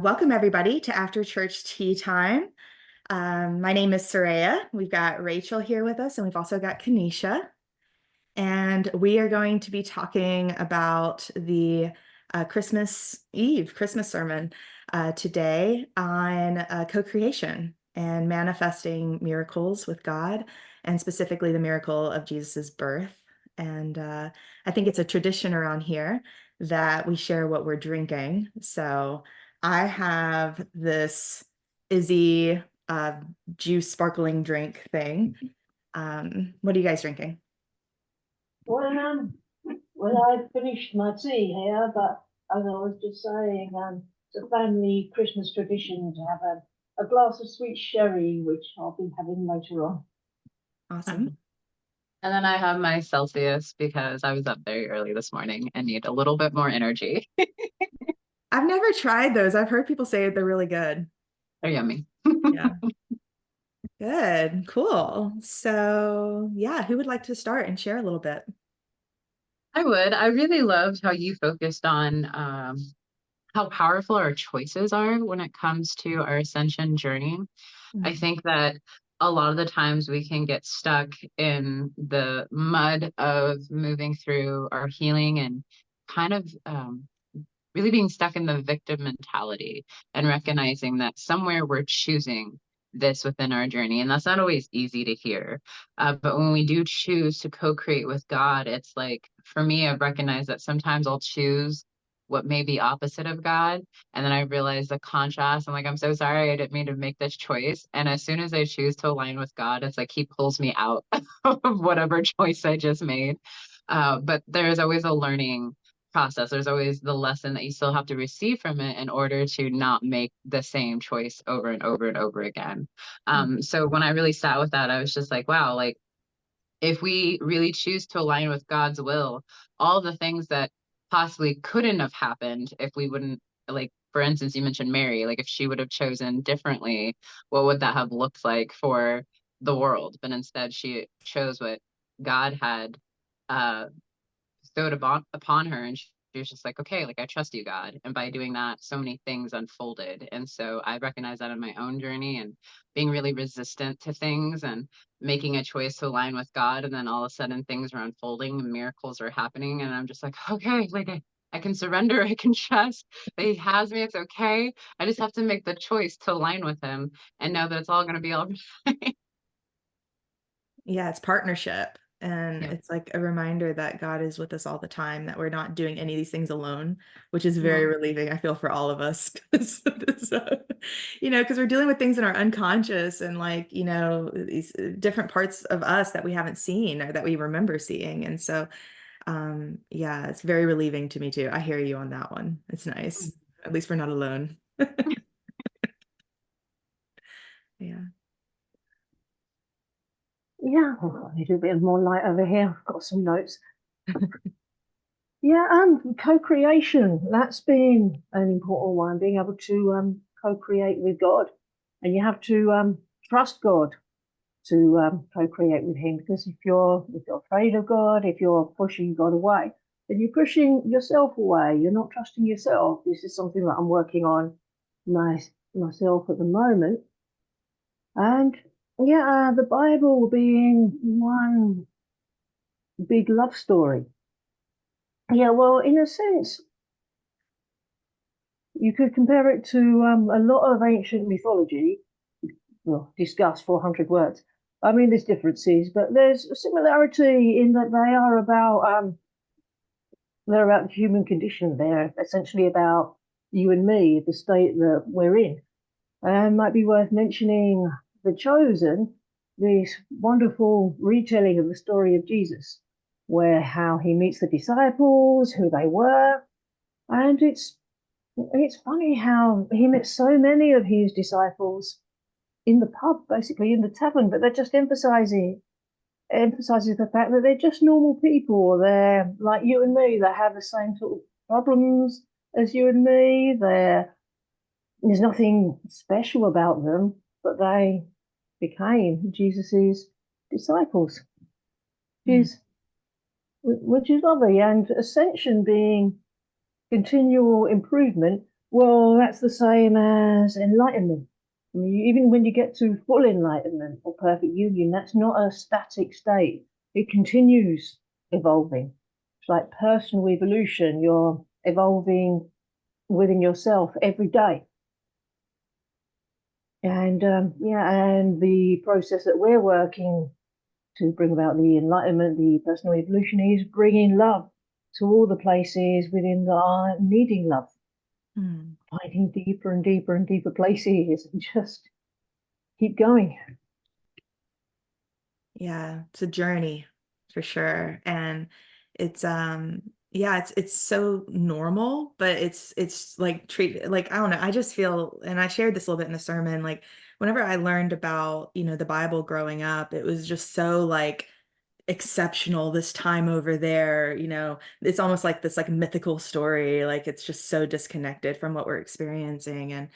Welcome everybody to After Church Tea Time. My name is Shaleia. We've got Rachel here with us, and we've also got Kanisha. And we are going to be talking about the Christmas sermon today on co-creation and manifesting miracles with God, and specifically the miracle of Jesus's birth. And I think it's a tradition around here that we share what we're drinking. So I have this Izzy juice sparkling drink thing. What are you guys drinking? Well, I finished my tea here, but as I was just saying, it's a family Christmas tradition to have a glass of sweet sherry, which I'll be having later on. Awesome. And then I have my Celsius because I was up very early this morning and need a little bit more energy. I've never tried those. I've heard people say they're really good. They're yummy. Yeah. Good. Cool. So yeah, who would like to start and share a little bit? I would. I really loved how you focused on how powerful our choices are when it comes to our ascension journey. I think that a lot of the times we can get stuck in the mud of moving through our healing and kind of really being stuck in the victim mentality and recognizing that somewhere we're choosing this within our journey. And that's not always easy to hear. But when we do choose to co-create with God, it's like, for me, I've recognized that sometimes I'll choose what may be opposite of God. And then I realize the contrast. I'm like, I'm so sorry, I didn't mean to make this choice. And as soon as I choose to align with God, it's like he pulls me out of whatever choice I just made. But there's always a learning process. There's always the lesson that you still have to receive from it in order to not make the same choice over and over and over again. So when I really sat with that, I was just like, wow, like if we really choose to align with God's will, all the things that possibly couldn't have happened if we wouldn't, like, for instance, you mentioned Mary, like if she would have chosen differently, what would that have looked like for the world? But instead she chose what God had uh bestowed upon her, and she was just like, okay, like I trust you, God. And by doing that, so many things unfolded. And so I recognize that in my own journey and being really resistant to things and making a choice to align with God, and then all of a sudden things are unfolding and miracles are happening, and I'm just like, okay, like I can surrender, I can trust that he has me, it's okay. I just have to make the choice to align with him and know that it's all going to be all right. Yeah, it's partnership. And Yeah. it's like a reminder that God is with us all the time, that we're not doing any of these things alone, which is very Mhm. relieving, I feel, for all of us. Because we're dealing with things in our unconscious and these different parts of us that we haven't seen or that we remember seeing. And so, yeah, it's very relieving to me too. I hear you on that one. It's nice. At least we're not alone. Yeah. Yeah, a little bit more light over here. I've got some notes. Yeah, co-creation, that's been an important one, being able to co-create with God. And you have to trust God to co-create with him, because if you're afraid of God, if you're pushing God away, then you're pushing yourself away. You're not trusting yourself. This is something that I'm working on myself at the moment. And yeah, the Bible being one big love story. Yeah, well, in a sense, you could compare it to a lot of ancient mythology. Well, discuss 400 words. I mean, there's differences, but there's a similarity in that they're about the human condition. They're essentially about you and me, the state that we're in. And might be worth mentioning The Chosen, this wonderful retelling of the story of Jesus, where how he meets the disciples, who they were, and it's funny how he met so many of his disciples in the pub, basically in the tavern, but they're just emphasizes the fact that they're just normal people. They're like you and me. They have the same sort of problems as you and me. There's nothing special about them, but they became Jesus's disciples, which is lovely. And ascension being continual improvement, Well, that's the same as enlightenment. I mean, even when you get to full enlightenment or perfect union, that's not a static state. It continues evolving. It's like personal evolution. You're evolving within yourself every day. And yeah, and the process that we're working to bring about the enlightenment, the personal evolution, is bringing love to all the places within that are needing love, Mm. finding deeper and deeper and deeper places, and just keep going. Yeah, it's a journey for sure. And it's yeah, it's so normal, but it's like treat like I don't know, I just feel, and I shared this a little bit in the sermon, like whenever I learned about, the Bible growing up, it was just so like exceptional this time over there, it's almost like this like mythical story, like it's just so disconnected from what we're experiencing. And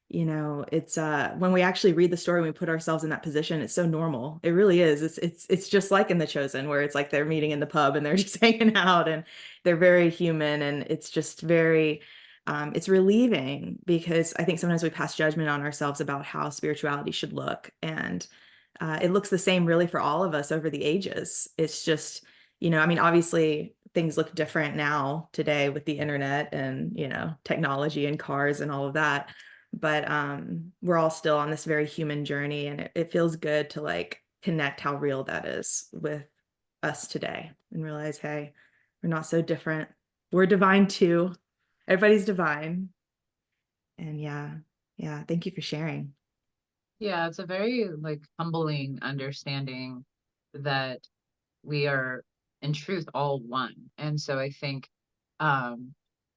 it's when we actually read the story and we put ourselves in that position, it's so normal. It really is. It's just like in The Chosen, where it's like they're meeting in the pub and they're just hanging out, and they're very human, and it's just very it's relieving, because I think sometimes we pass judgment on ourselves about how spirituality should look. And it looks the same really for all of us over the ages. It's just, I mean, obviously things look different now today with the internet and, technology and cars and all of that. But we're all still on this very human journey, and it feels good to like connect how real that is with us today and realize, hey, we're not so different. We're divine too. Everybody's divine. And yeah, yeah, thank you for sharing. Yeah, it's a very like humbling understanding that we are in truth all one. And so I think um,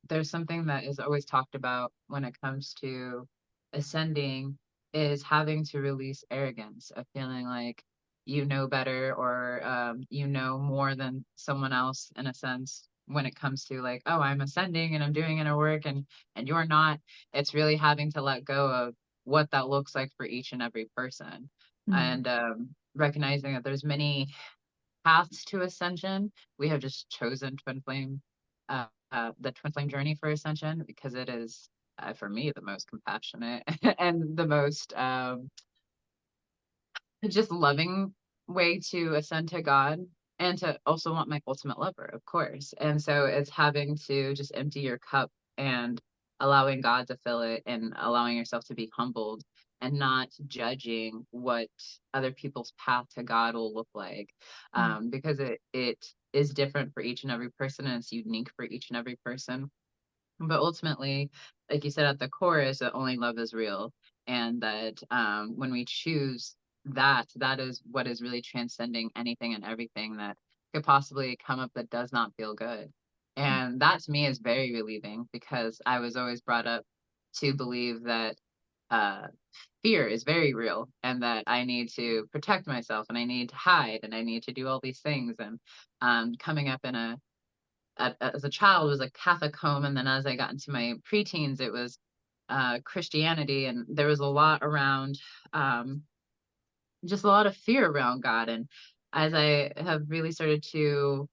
there's something that is always talked about when it comes to ascending, is having to release arrogance of feeling like you know better, or you know more than someone else, in a sense, when it comes to like, oh, I'm ascending and I'm doing inner work, and you're not. It's really having to let go of what that looks like for each and every person. Mm. And recognizing that there's many paths to ascension. We have just chosen twin flame, the twin flame journey for ascension, because it is, for me, the most compassionate and the most just loving way to ascend to God, and to also want my ultimate lover, of course. And so it's having to just empty your cup and allowing God to fill it, and allowing yourself to be humbled, and not judging what other people's path to God will look like, Mm. because it is different for each and every person, and it's unique for each and every person. But ultimately, like you said, at the core is that only love is real. And that when we choose that, that is what is really transcending anything and everything that could possibly come up that does not feel good. And that to me is very relieving, because I was always brought up to believe that uh, fear is very real, and that I need to protect myself, and I need to hide, and I need to do all these things. And coming up in as a child, it was a Catholic home, and then as I got into my preteens, it was Christianity, and there was a lot around, um, just a lot of fear around God. And as I have really started to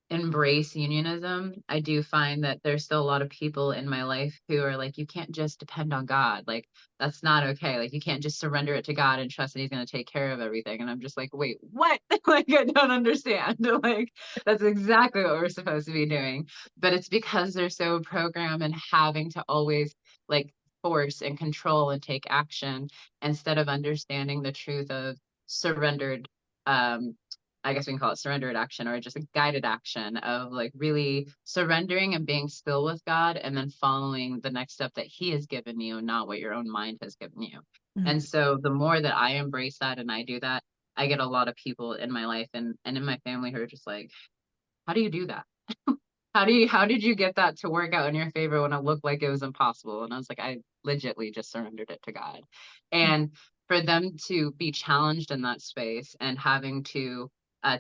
embrace unionism, I do find that there's still a lot of people in my life who are like, you can't just depend on God. Like, that's not okay. Like, you can't just surrender it to God and trust that He's going to take care of everything. And I'm just like, wait, what? Like, I don't understand. Like, that's exactly what we're supposed to be doing. But it's because they're so programmed and having to always like force and control and take action, instead of understanding the truth of surrendered um I guess we can call it surrendered action, or just a guided action of like really surrendering and being still with God, and then following the next step that He has given you, not what your own mind has given you. Mm. And so the more that I embrace that and I do that, I get a lot of people in my life and in my family who are just like, how do you do that? How did you get that to work out in your favor when it looked like it was impossible? And I was like, I legitly just surrendered it to God. And for them to be challenged in that space and having to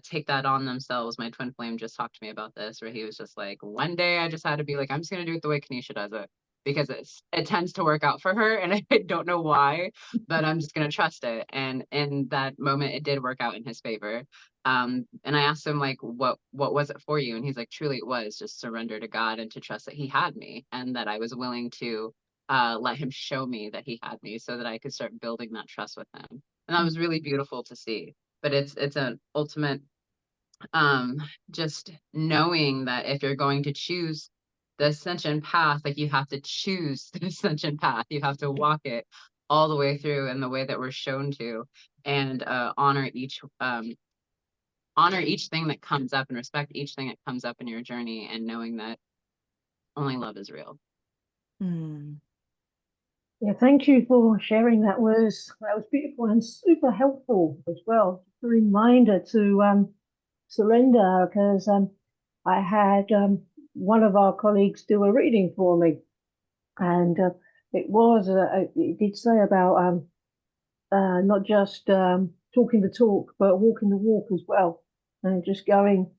take that on themselves. My twin flame just talked to me about this, where he was just like, one day I just had to be like, I'm just gonna do it the way Kanisha does it. because it tends to work out for her, and I don't know why, but I'm just gonna trust it. And in that moment, it did work out in his favor. And I asked him, like, what was it for you? And he's like, truly, it was just surrender to God and to trust that He had me, and that I was willing to let Him show me that He had me, so that I could start building that trust with Him. And that was really beautiful to see. But it's an ultimate, um just knowing that if you're going to choose the ascension path, like, you have to choose the ascension path, you have to walk it all the way through in the way that we're shown to, and honor each thing that comes up, and respect each thing that comes up in your journey, and knowing that only love is real. Mm. Yeah, thank you for sharing. That was beautiful and super helpful as well. A reminder to surrender, because I had one of our colleagues do a reading for me, and it did say about not just talking the talk, but walking the walk as well, and just going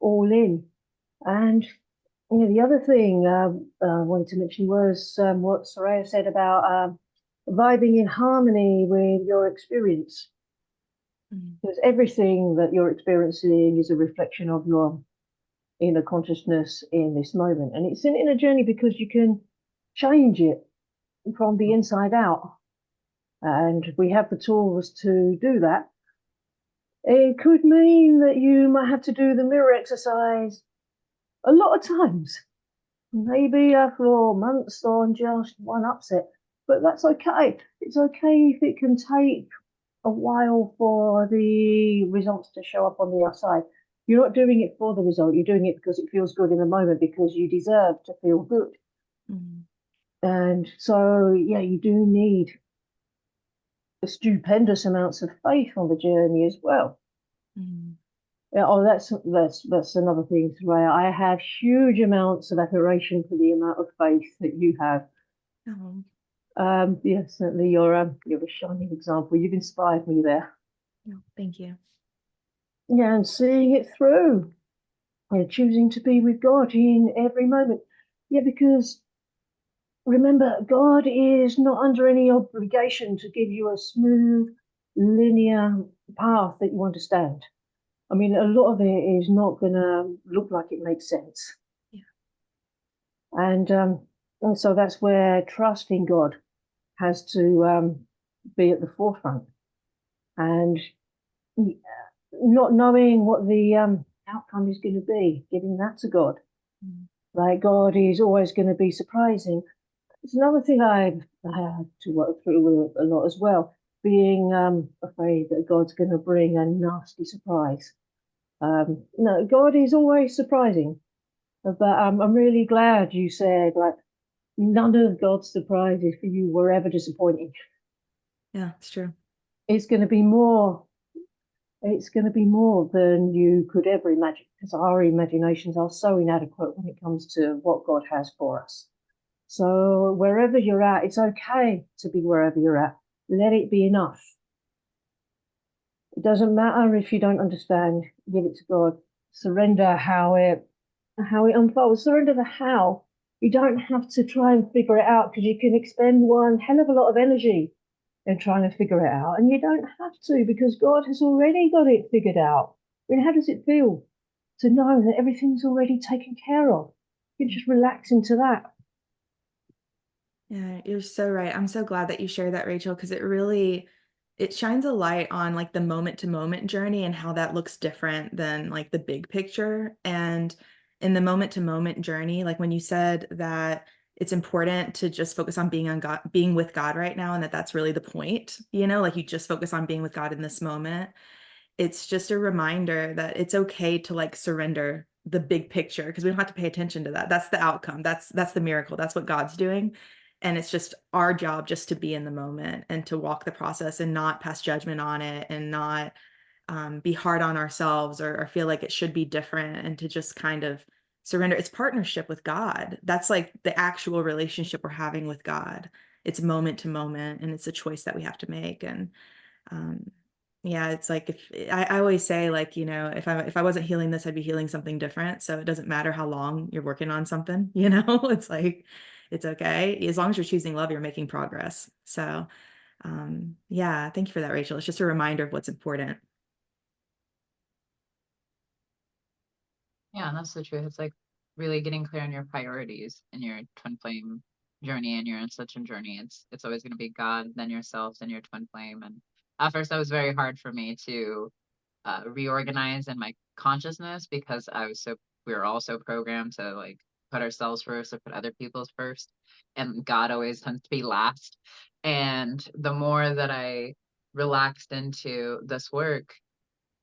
all in. And the other thing I wanted to mention was what Soraya said about vibing in harmony with your experience. Because everything that you're experiencing is a reflection of your inner consciousness in this moment. And it's an inner journey because you can change it from the inside out. And we have the tools to do that. It could mean that you might have to do the mirror exercise a lot of times, maybe for months on just one upset. But that's okay. It's okay if it can take a while for the results to show up on the outside. You're not doing it for the result. You're doing it because it feels good in the moment, because you deserve to feel good. Mm. And so, yeah, you do need stupendous amounts of faith on the journey as well. Mm. Yeah, oh, that's another thing, Soraya. I have huge amounts of admiration for the amount of faith that you have. Oh, Yeah, certainly you're a shining example. You've inspired me there. no, thank you. Yeah, and seeing it through, choosing to be with God in every moment. Yeah, because remember, God is not under any obligation to give you a smooth, linear path that you understand. I mean, a lot of it is not going to look like it makes sense. Yeah. And so that's where trust in God has to be at the forefront. And not knowing what the outcome is going to be, giving that to God. Mm. Like, God is always going to be surprising. It's another thing I've had to work through with a lot as well, being afraid that God's going to bring a nasty surprise. No, God is always surprising, but I'm really glad you said, like, none of God's surprises for you were ever disappointing. Yeah, it's true. It's going to be more. It's going to be more than you could ever imagine, because our imaginations are so inadequate when it comes to what God has for us. So wherever you're at, it's okay to be wherever you're at. Let it be enough. It doesn't matter if you don't understand. Give it to God. Surrender how it unfolds. Surrender the how. You don't have to try and figure it out, because you can expend one hell of a lot of energy in trying to figure it out, and you don't have to, because God has already got it figured out. I mean, how does it feel to know that everything's already taken care of? You just relax into that. Yeah, you're so right. I'm so glad that you shared that, Rachel, because it shines a light on like the moment to moment journey and how that looks different than like the big picture. And in the moment to moment journey, like when you said that it's important to just focus on being with God right now, and that's really the point, like you just focus on being with God in this moment. It's just a reminder that it's okay to like surrender the big picture, because we don't have to pay attention to that. That's the outcome. That's the miracle. That's what God's doing. And it's just our job just to be in the moment and to walk the process and not pass judgment on it, and not be hard on ourselves, or feel like it should be different, and to just kind of surrender. It's partnership with God. That's like the actual relationship we're having with God. It's moment to moment, and it's a choice that we have to make. And um, yeah, it's like if I always say, like, if I wasn't healing this, I'd be healing something different. So it doesn't matter how long you're working on something, it's like it's okay. As long as you're choosing love, you're making progress. So, yeah, thank you for that, Rachel. It's just a reminder of what's important. Yeah, that's the truth. It's like really getting clear on your priorities in your twin flame journey and your ascension journey. It's always going to be God, then yourself, then your twin flame. And at first, that was very hard for me to reorganize in my consciousness because we were all so programmed to like put ourselves first or put other people's first, and God always tends to be last. And the more that I relaxed into this work,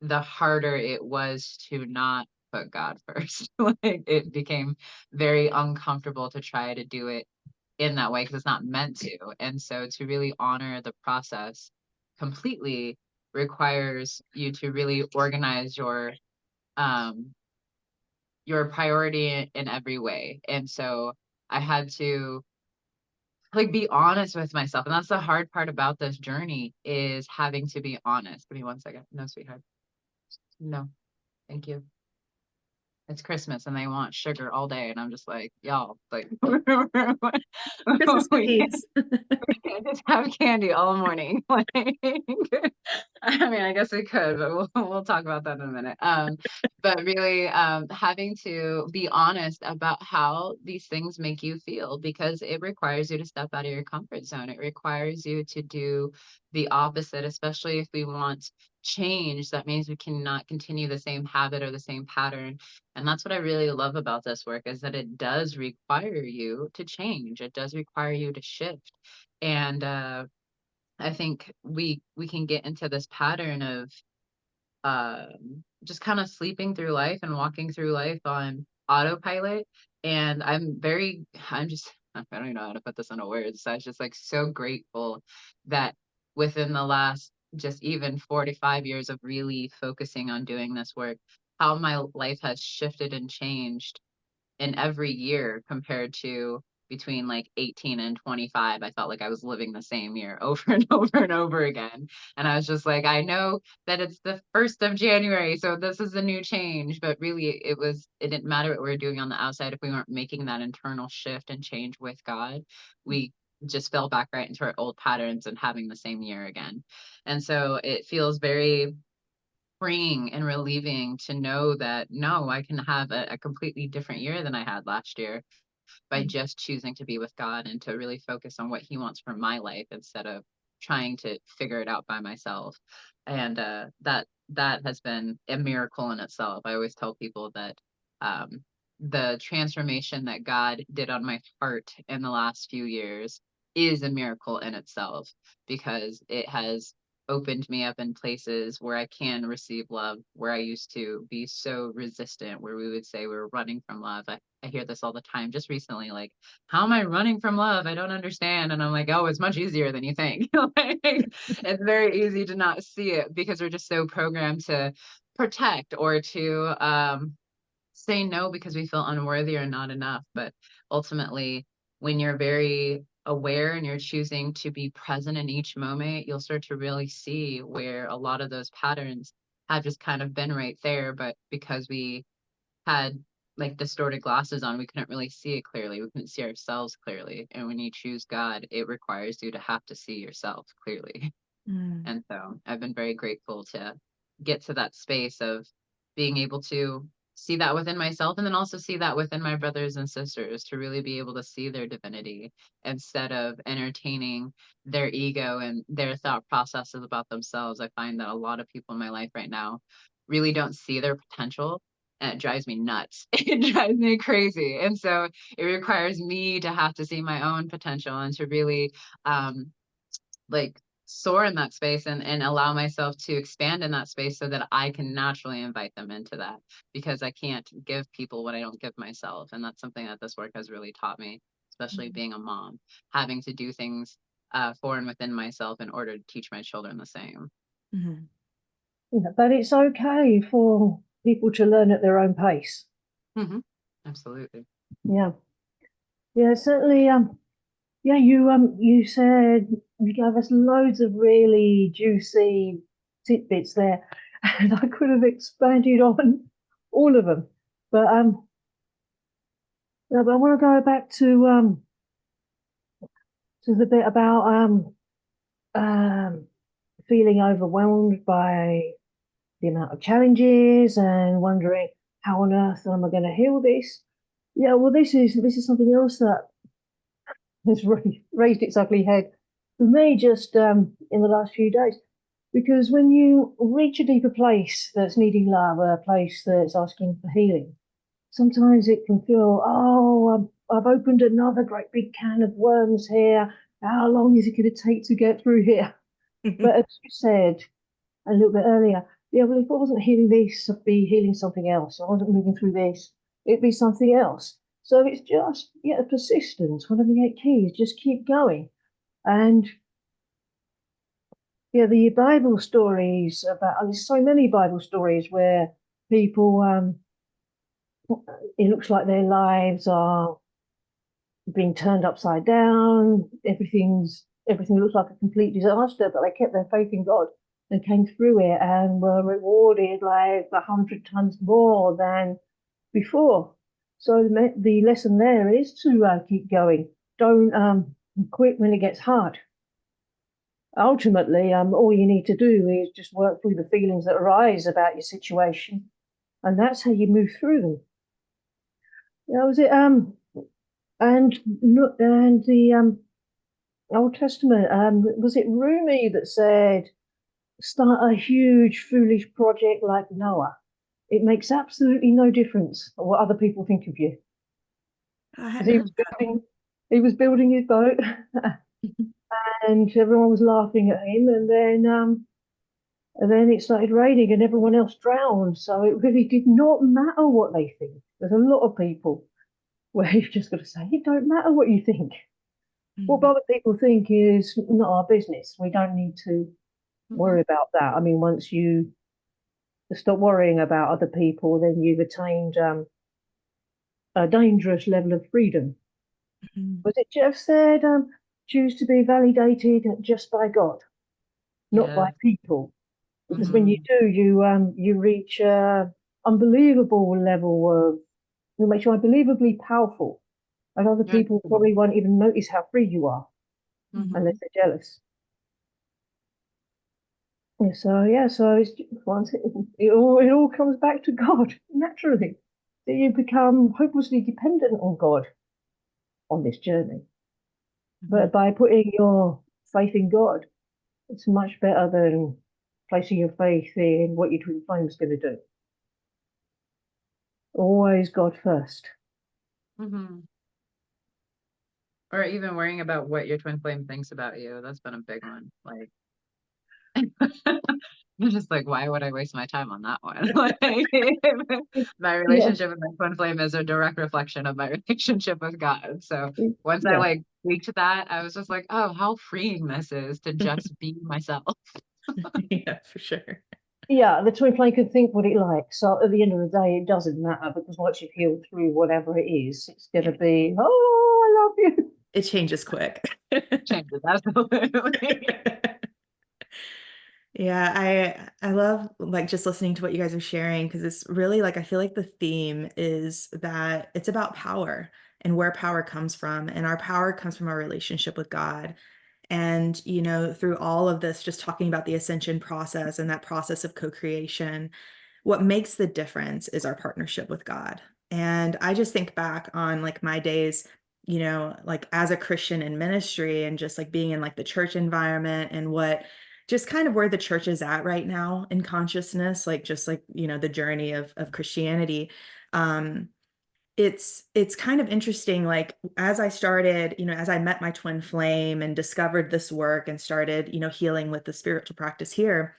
the harder it was to not put God first. Like it became very uncomfortable to try to do it in that way because it's not meant to. And so to really honor the process completely requires you to really organize um your priority in every way. And so I had to like be honest with myself. And that's the hard part about this journey is having to be honest. Give me 1 second. No, sweetheart. No, thank you. It's Christmas and they want sugar all day. And I'm just like, y'all, like, Christmas we can't, cookies. we can't just have candy all morning. Like, I mean, I guess we could, but we'll talk about that in a minute. But really, having to be honest about how these things make you feel because it requires you to step out of your comfort zone. It requires you to do the opposite, especially if we want change. That means we cannot continue the same habit or the same pattern. And that's what I really love about this work is that it does require you to change. It does require you to shift. And I think we can get into this pattern of just kind of sleeping through life and walking through life on autopilot. And I don't even know how to put this into words. So I was just like so grateful that within the last just even 4 to 5 years of really focusing on doing this work, how my life has shifted and changed in every year compared to between like 18 and 25. I felt like I was living the same year over and over and over again. And I was just like, I know that it's the 1st of January, so this is a new change. But really, it didn't matter what we were doing on the outside. If we weren't making that internal shift and change with God, we just fell back right into our old patterns and having the same year again. And so it feels very freeing and relieving to know that no, I can have a completely different year than I had last year by just choosing to be with God and to really focus on what He wants for my life instead of trying to figure it out by myself. And that has been a miracle in itself. I always tell people that the transformation that God did on my heart in the last few years is a miracle in itself because it has opened me up in places where I can receive love, where I used to be so resistant, where we would say we were running from love. I hear this all the time just recently, like, how am I running from love? I don't understand. And I'm like, oh, it's much easier than you think. Like, it's very easy to not see it because we're just so programmed to protect or to say no because we feel unworthy or not enough. But ultimately, when you're very aware and you're choosing to be present in each moment, you'll start to really see where a lot of those patterns have just kind of been right there. But because we had like distorted glasses on, we couldn't really see it clearly. We couldn't see ourselves clearly. And when you choose God, it requires you to have to see yourself clearly. Mm. And so I've been very grateful to get to that space of being able to see that within myself and then also see that within my brothers and sisters to really be able to see their divinity instead of entertaining their ego and their thought processes about themselves. I find that a lot of people in my life right now really don't see their potential and it drives me nuts. It drives me crazy. And so it requires me to have to see my own potential and to really like soar in that space and allow myself to expand in that space so that I can naturally invite them into that because I can't give people what I don't give myself. And that's something that this work has really taught me, especially being a mom, having to do things for and within myself in order to teach my children the same. Mhm. Yeah, but it's okay for people to learn at their own pace. Mm-hmm. Absolutely. Yeah. Yeah, certainly. Yeah, you said you gave us loads of really juicy tidbits there, and I could have expanded on all of them. But no, but I want to go back to So the bit about um, feeling overwhelmed by the amount of challenges and wondering how on earth am I going to heal this? Yeah, well, this is something else that has raised its ugly head for me just in the last few days. Because when you reach a deeper place that's needing love, a place that's asking for healing, sometimes it can feel, oh, I've opened another great big can of worms here. How long is it going to take to get through here? But as you said a little bit earlier, yeah, well, if I wasn't healing this, I'd be healing something else. I wasn't moving through this, it'd be something else. So it's just, yeah, persistence. One of the 8 keys, just keep going. And yeah, the Bible stories about, there's so many Bible stories where people, it looks like their lives are being turned upside down. Everything looks like a complete disaster, but they kept their faith in God and came through it and were rewarded like 100 times more than before. So the lesson there is to keep going. Don't quit when it gets hard. Ultimately, all you need to do is just work through the feelings that arise about your situation, and that's how you move through them. That was it. And the Old Testament, was it Rumi that said, start a huge, foolish project like Noah? It makes absolutely no difference what other people think of you. I Because hadn't heard that. he was building his boat, and everyone was laughing at him, and then it started raining, and everyone else drowned. So it really did not matter what they think. There's a lot of people where you've just got to say, it don't matter what you think. What Mhm. other people think is not our business. We don't need to Mhm. worry about that. I mean, once you stop worrying about other people, then you've attained a dangerous level of freedom. Mhm. Was it Jeff said, choose to be validated just by God, not by Yeah. people? Because when you Mhm. do, you reach a unbelievable level of, it makes you unbelievably powerful, and other Yeah. people probably won't even notice how free you are unless Mhm. they're jealous. So it's once it all comes back to God naturally. So you become hopelessly dependent on God on this journey. Mhm. But by putting your faith in God, it's much better than placing your faith in what your twin flame's going to do. Always God first. Mhm. Or even worrying about what your twin flame thinks about you. That's been a big one. Like, I'm just like, why would I waste my time on that one? Like, my Yeah, relationship with my twin flame is a direct reflection of my relationship with God. So once I yeah, like tweaked that, I was just like, oh, how freeing this is to just be myself. Yeah, for sure. yeah. The twin flame can think what it likes. So at the end of the day, it doesn't matter because once you've healed through whatever it is, it's going to Yeah, be, oh, I love you. it changes quick. Changes, absolutely. Yeah, I love like just listening to what you guys are sharing because it's really like I feel like the theme is that it's about power and where power comes from, and our power comes from our relationship with God. And, through all of this, just talking about the ascension process and that process of co-creation, what makes the difference is our partnership with God. And I just think back on like my days, like as a Christian in ministry and just like being in like the church environment and what just kind of where the church is at right now in consciousness, like just like, the journey of Christianity. Um, it's kind of interesting, like as I started, as I met my twin flame and discovered this work and started, healing with the spiritual practice here,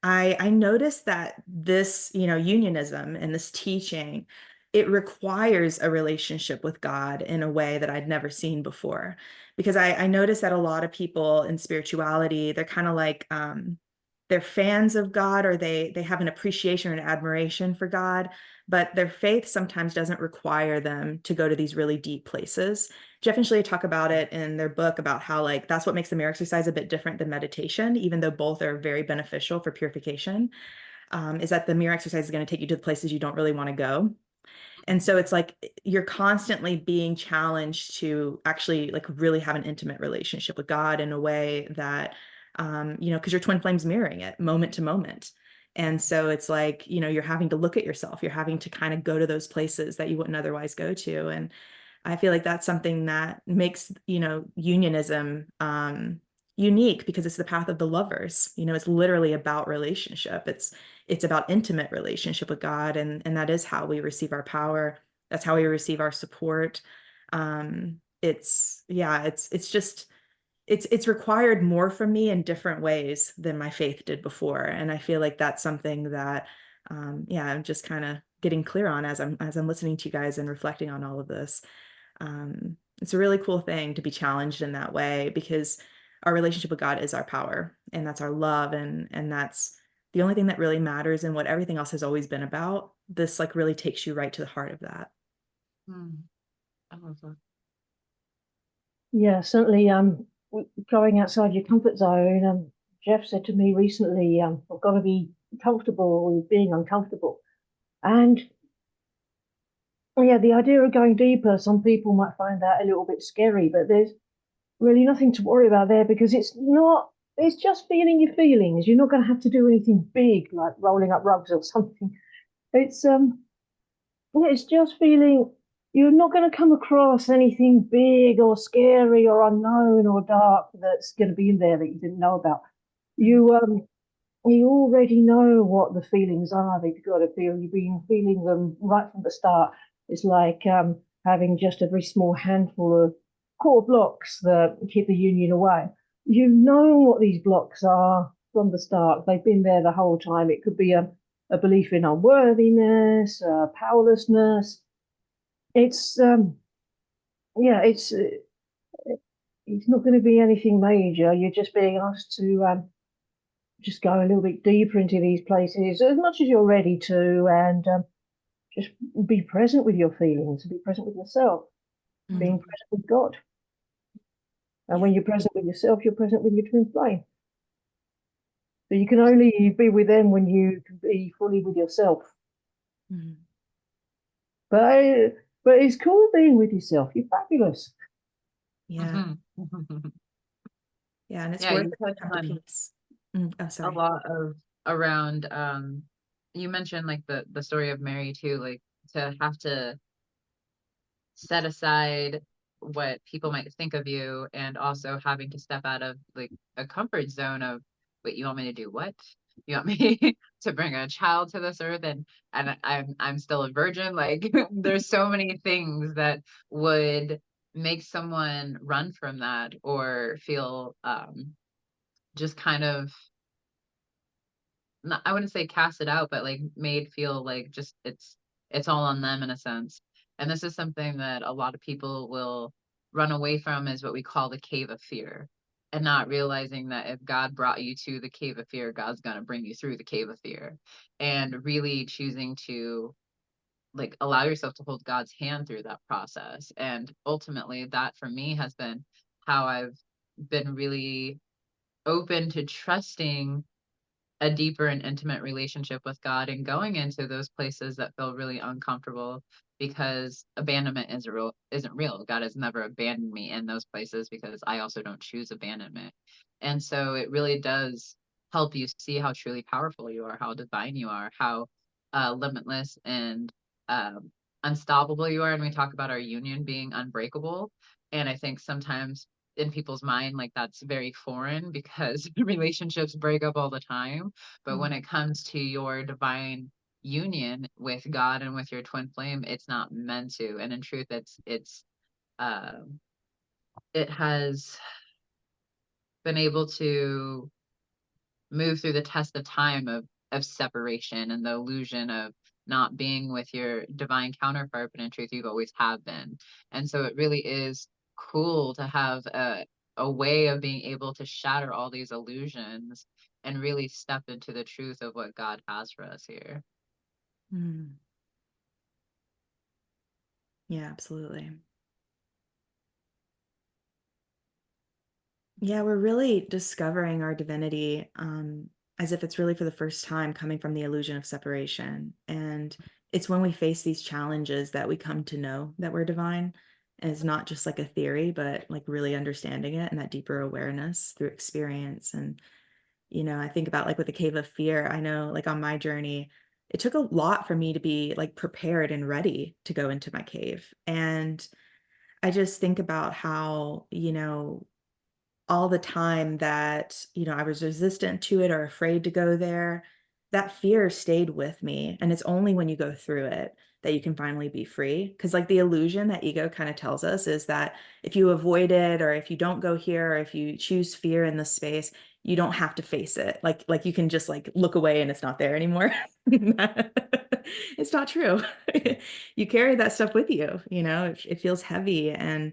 I noticed that this, unionism and this teaching, it requires a relationship with God in a way that I'd never seen before. Because I noticed that a lot of people in spirituality, they're kind of like they're fans of God, or they have an appreciation or an admiration for God, but their faith sometimes doesn't require them to go to these really deep places. Jeff and Shaleia talk about it in their book about how like that's what makes the mirror exercise a bit different than meditation, even though both are very beneficial for purification, is that the mirror exercise is going to take you to the places you don't really want to go. And so it's like you're constantly being challenged to actually like really have an intimate relationship with God in a way that, because your twin flame's mirroring it moment to moment. And so it's like, you're having to look at yourself. You're having to kind of go to those places that you wouldn't otherwise go to. And I feel like that's something that makes, unionism unique, because it's the path of the lovers. It's literally about relationship. It's about intimate relationship with God, and that is how we receive our power. That's how we receive our support. It's just it's required more from me in different ways than my faith did before, and I feel like that's something that I'm just kind of getting clear on as I'm listening to you guys and reflecting on all of this. It's a really cool thing to be challenged in that way, because our relationship with God is our power, and that's our love, and that's the only thing that really matters, and what everything else has always been about. This like really takes you right to the heart of that. Mm, I love that. Yeah, certainly. Going outside your comfort zone. Jeff said to me recently, I've got to be comfortable with being uncomfortable. And yeah, the idea of going deeper, some people might find that a little bit scary, but there's really nothing to worry about there, because it's just feeling your feelings. You're not going to have to do anything big like rolling up rugs or something. It's yeah, it's just feeling. You're not going to come across anything big or scary or unknown or dark that's going to be in there that you didn't know about. You already know what the feelings are that you've got to feel. You've been feeling them right from the start. It's like having just a very small handful of core blocks that keep the union away. You know what these blocks are from the start. They've been there the whole time. It could be a belief in unworthiness, powerlessness. It's yeah, it's not going to be anything major. You're just being asked to just go a little bit deeper into these places as much as you're ready to, and just be present with your feelings, be present with yourself, being Mhm. present with God. And Yeah. when you're present with yourself, you're present with your twin flame. So you can only be with them when you can be fully with yourself. Mhm. But but it's cool being with yourself. You're fabulous. Yeah. Mhm. Yeah, and it's Yeah, worth you it to touched come to on peace. Oh, a sorry. lot of around you mentioned like the story of Mary too, like to have to set aside what people might think of you, and also having to step out of like a comfort zone of, wait, you want me to do what? You want me to bring a child to this earth, and I'm still a virgin? Like there's so many things that would make someone run from that or feel just kind of, not, I wouldn't say cast it out, but like made feel like just it's all on them in a sense. And this is something that a lot of people will run away from, is what we call the cave of fear. And not realizing that if God brought you to the cave of fear, God's gonna bring you through the cave of fear. And really choosing to like allow yourself to hold God's hand through that process. And ultimately that for me has been how I've been really open to trusting a deeper and intimate relationship with God, and going into those places that feel really uncomfortable, because abandonment isn't real. God has never abandoned me in those places, because I also don't choose abandonment. And so it really does help you see how truly powerful you are, how divine you are, how limitless and um, unstoppable you are. And we talk about our union being unbreakable. And I think sometimes in people's mind, like that's very foreign, because relationships break up all the time. But when Mhm. it comes to your divine union with God and with your twin flame, it's not meant to. And in truth, uh, it has been able to move through the test of time of separation and the illusion of not being with your divine counterpart, but in truth you've always have been. And so it really is cool to have a way of being able to shatter all these illusions and really step into the truth of what God has for us here. Mm. Yeah, absolutely. Yeah, we're really discovering our divinity. as if it's really for the first time coming from the illusion of separation. And it's when we face these challenges that we come to know that we're divine. And it's not just like a theory, but like really understanding it and that deeper awareness through experience. And, I think about like with the cave of fear, I know like on my journey, it took a lot for me to be like prepared and ready to go into my cave. And I just think about how, all the time that, I was resistant to it or afraid to go there, that fear stayed with me. And it's only when you go through it that you can finally be free. Cause like the illusion that ego kind of tells us is that if you avoid it, or if you don't go here, or if you choose fear in this space, you don't have to face it. Like you can just like look away and it's not there anymore. It's not true. You carry that stuff with you, it feels heavy. And,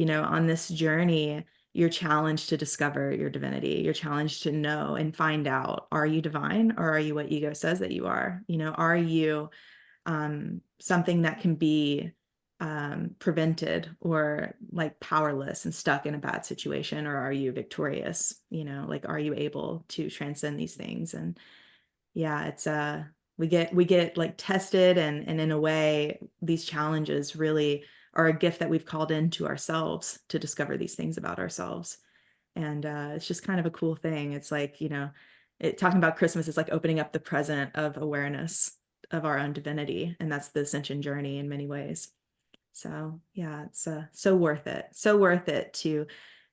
on this journey, you're challenged to discover your divinity. You're challenged to know and find out, are you divine or are you what ego says that you are? Are you something that can be prevented or like powerless and stuck in a bad situation? Or are you victorious? Like, are you able to transcend these things? And yeah, it's we get like tested, and in a way, these challenges really are a gift that we've called into ourselves to discover these things about ourselves. And it's just kind of a cool thing. It's like, talking about Christmas is like opening up the present of awareness of our own divinity. And that's the ascension journey in many ways. So yeah, it's so worth it. So worth it to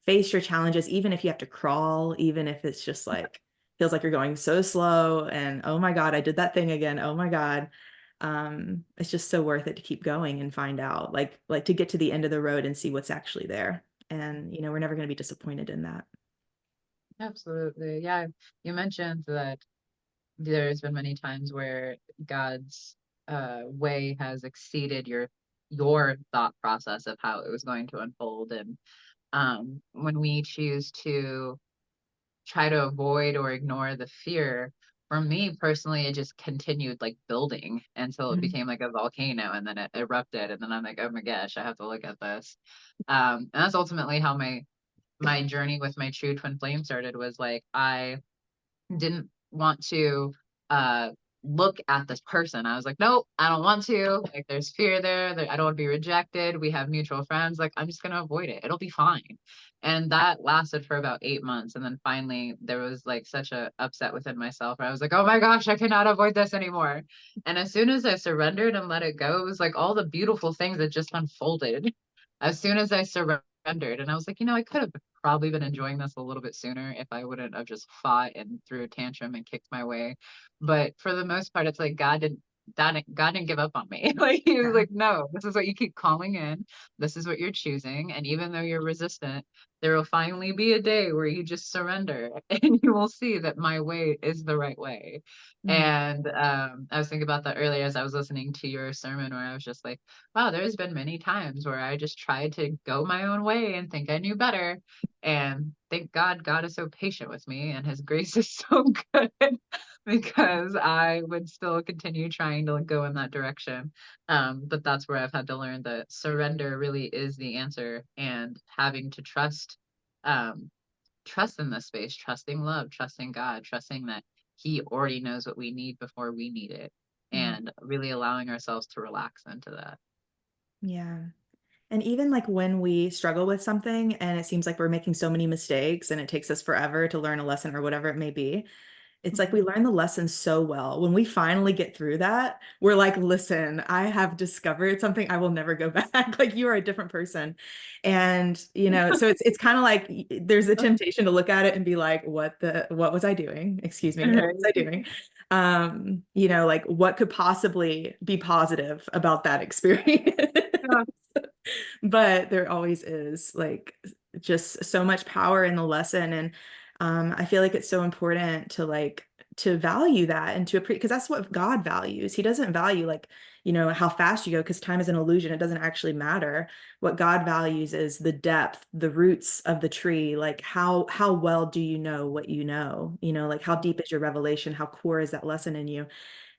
face your challenges, even if you have to crawl, even if it's just like feels like you're going so slow and oh my God, I did that thing again. Oh my God. It's just so worth it to keep going and find out, like to get to the end of the road and see what's actually there. And we're never going to be disappointed in that. Absolutely. Yeah. You mentioned that there's been many times where God's way has exceeded your thought process of how it was going to unfold. And when we choose to try to avoid or ignore the fear, for me personally, it just continued like building until it Mhm. became like a volcano, and then it erupted. And then I'm like, oh my gosh, I have to look at this. And that's ultimately how my journey with my true twin flame started, was like I didn't want to uh look at this person. I was like, nope, I don't want to. Like there's fear there. I don't want to be rejected. We have mutual friends. Like I'm just gonna avoid it. It'll be fine. And that lasted for about 8 months. And then finally there was like such a upset within myself where I was like, oh my gosh, I cannot avoid this anymore. And as soon as I surrendered and let it go, it was like all the beautiful things that just unfolded as soon as I surrendered. And I was like, I could have probably been enjoying this a little bit sooner if I wouldn't have just fought and threw a tantrum and kicked my way. But for the most part, it's like God didn't give up on me. Like he was Yeah. like, no, this is what you keep calling in. This is what you're choosing. And even though you're resistant, there will finally be a day where you just surrender and you will see that my way is the right way. Mm. And I was thinking about that earlier as I was listening to your sermon, where I was just like, wow, there's been many times where I just tried to go my own way and think I knew better. And thank God, God is so patient with me and his grace is so good because I would still continue trying to go in that direction. But that's where I've had to learn that surrender really is the answer, and having to um, trust in this space, trusting love, trusting God, trusting that he already knows what we need before we need it, Mm. and really allowing ourselves to relax into that. Yeah. And even like when we struggle with something and it seems like we're making so many mistakes and it takes us forever to learn a lesson or whatever it may be, it's like we learn the lesson so well. When we finally get through that, we're like, listen, I have discovered something. I will never go back. Like you are a different person. And, so it's kind of like there's a temptation to look at it and be like, what was I doing? Excuse me, what was I doing? Like what could possibly be positive about that experience? But there always is like just so much power in the lesson. And I feel like it's so important to value that and to appreciate, because that's what God values. He doesn't value like how fast you go, because time is an illusion. It doesn't actually matter. What God values is the depth, the roots of the tree. Like how well do you know what you know? Like how deep is your revelation? How core is that lesson in you?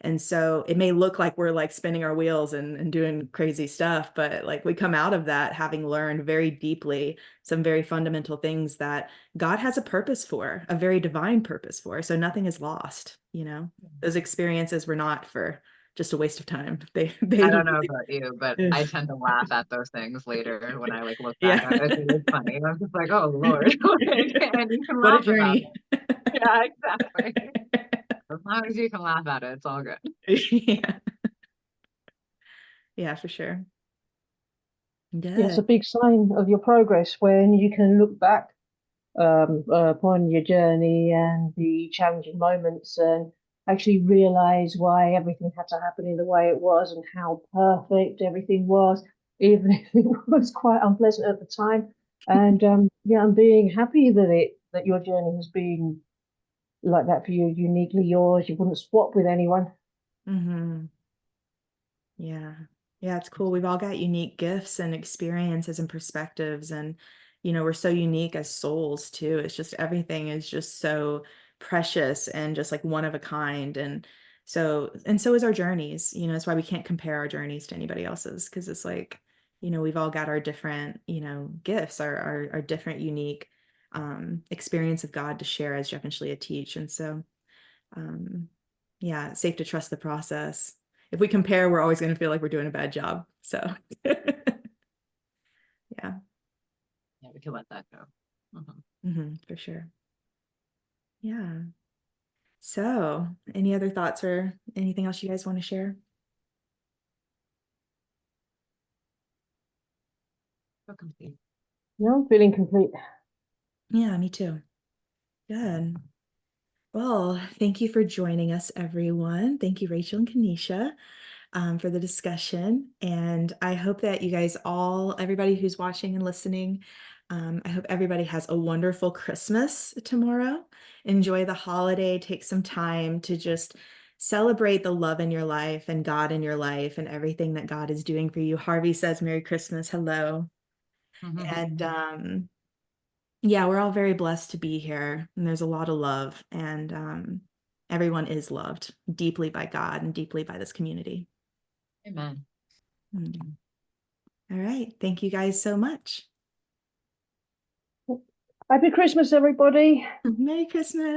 And so it may look like we're like spinning our wheels and doing crazy stuff, but like we come out of that having learned very deeply some very fundamental things that God has a purpose for, a very divine purpose for. So nothing is lost, Those experiences were not for just a waste of time. They I don't know about you, but I tend to laugh at those things later when I like look back yeah. at it. It's funny. I'm just like, oh Lord. And you can What a laugh about journey. it. Yeah, exactly. As long as you can laugh at it, it's all good. Yeah. Yeah, for sure. Yeah, it's Good. a big sign of your progress when you can look back upon your journey and the challenging moments and actually realize why everything had to happen in the way it was and how perfect everything was, even if it was quite unpleasant at the time. And yeah, I'm being happy that your journey has been like that for you, uniquely yours. You wouldn't swap with anyone. Mm-hmm. Yeah. Yeah, it's cool. We've all got unique gifts and experiences and perspectives. And, we're so unique as souls too. It's just everything is just so precious and just like one of a kind. And so is our journeys. That's why we can't compare our journeys to anybody else's, because it's like, we've all got our different, gifts, our different unique experience of God to share, as Jeff and Shaleia teach. And so yeah, it's safe to trust the process. If we compare, we're always going to feel like we're doing a bad job. So yeah. Yeah, we can let that go. For sure. Yeah. So any other thoughts or anything else you guys want to share? So complete. Yeah, I'm feeling complete. Yeah, me too. Good. Well, thank you for joining us, everyone. Thank you, Rachel and Kanisha, for the discussion. And I hope that you guys everybody who's watching and listening, I hope everybody has a wonderful Christmas tomorrow. Enjoy the holiday. Take some time to just celebrate the love in your life and God in your life and everything that God is doing for you. Harvey says, Merry Christmas. Hello. And yeah, we're all very blessed to be here, and there's a lot of love, and everyone is loved deeply by God and deeply by this community. Amen. All right. Thank you guys so much. Happy Christmas, everybody. Merry Christmas.